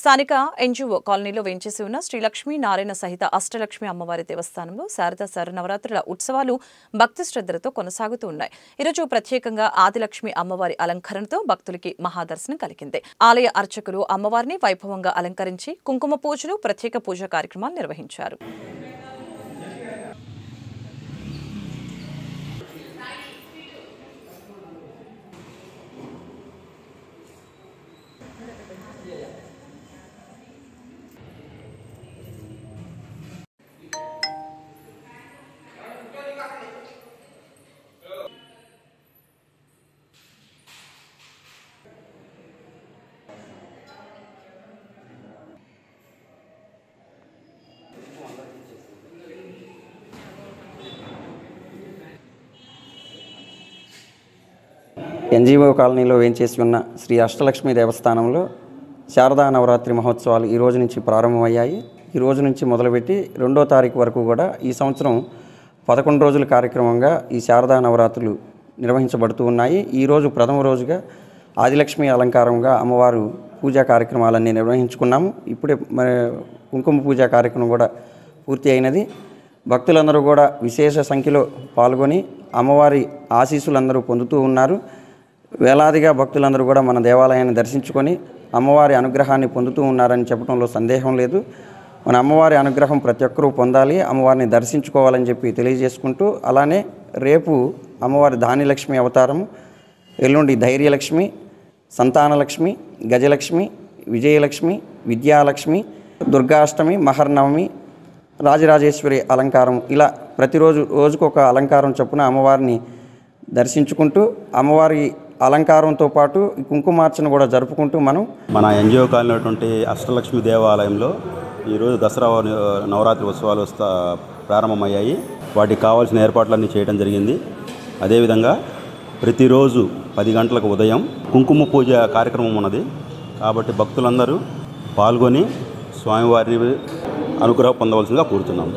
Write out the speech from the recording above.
స్థానిక ఎన్జీఓ కాలనీలో వేంచేసి ఉన్న శ్రీలక్ష్మి నారాయణ సహిత అష్టలక్ష్మి అమ్మవారి దేవస్థానంలో శారదా శరన్నవరాత్రుల ఉత్సవాలు భక్తి శ్రద్ధలతో కొనసాగుతూ ఉన్నాయి. ఈరోజు ప్రత్యేకంగా ఆదిలక్ష్మి అమ్మవారి అలంకరణతో భక్తులకి మహాదర్శనం కలిగింది. ఆలయ అర్చకులు అమ్మవారిని వైభవంగా అలంకరించి కుంకుమ పూజలు, ప్రత్యేక పూజా కార్యక్రమాలు నిర్వహించారు. ఎన్జీఓ కాలనీలో వేంచేసి ఉన్న శ్రీ అష్టలక్ష్మి దేవస్థానంలో శారదా నవరాత్రి మహోత్సవాలు ఈ రోజు నుంచి ప్రారంభమయ్యాయి. ఈ రోజు నుంచి మొదలుపెట్టి 2వ తారీఖు వరకు కూడా ఈ సంవత్సరం 11 రోజుల కార్యక్రమంగా ఈ శారదా నవరాత్రులు నిర్వహించబడుతూ ఉన్నాయి. ఈరోజు ప్రథమ రోజుగా ఆదిలక్ష్మి అలంకారంగా అమ్మవారు పూజా కార్యక్రమాలన్నీ నిర్వహించుకున్నాము. ఇప్పుడే కుంకుమ పూజా కార్యక్రమం కూడా పూర్తి అయినది. భక్తులందరూ కూడా విశేష సంఖ్యలో పాల్గొని అమ్మవారి ఆశీస్సులందరూ పొందుతూ ఉన్నారు. వేలాదిగా భక్తులందరూ కూడా మన దేవాలయాన్ని దర్శించుకొని అమ్మవారి అనుగ్రహాన్ని పొందుతూ ఉన్నారని చెప్పడంలో సందేహం లేదు. మన అమ్మవారి అనుగ్రహం ప్రతి ఒక్కరూ పొందాలి, అమ్మవారిని దర్శించుకోవాలని చెప్పి తెలియజేసుకుంటూ, అలానే రేపు అమ్మవారి ధాన్యలక్ష్మి అవతారం, ఎల్లుండి ధైర్యలక్ష్మి, సంతానలక్ష్మి, గజలక్ష్మి, విజయలక్ష్మి, విద్యాలక్ష్మి, దుర్గాష్టమి, మహర్నవమి, రాజరాజేశ్వరి అలంకారం, ఇలా ప్రతిరోజు రోజుకొక అలంకారం చొప్పున అమ్మవారిని దర్శించుకుంటూ అమ్మవారి అలంకారంతో పాటు కుంకుమార్చన కూడా జరుపుకుంటూ మన ఎన్జిఓ కాలైనటువంటి అష్టలక్ష్మి దేవాలయంలో ఈరోజు దసరా నవరాత్రి ఉత్సవాలు ప్రారంభమయ్యాయి. వాటికి కావాల్సిన ఏర్పాట్లన్నీ చేయడం జరిగింది. అదేవిధంగా ప్రతిరోజు 10 గంటలకు ఉదయం కుంకుమ పూజ కార్యక్రమం ఉన్నది. కాబట్టి భక్తులందరూ పాల్గొని స్వామివారిని అనుగ్రహం పొందవలసిందిగా కోరుతున్నాము.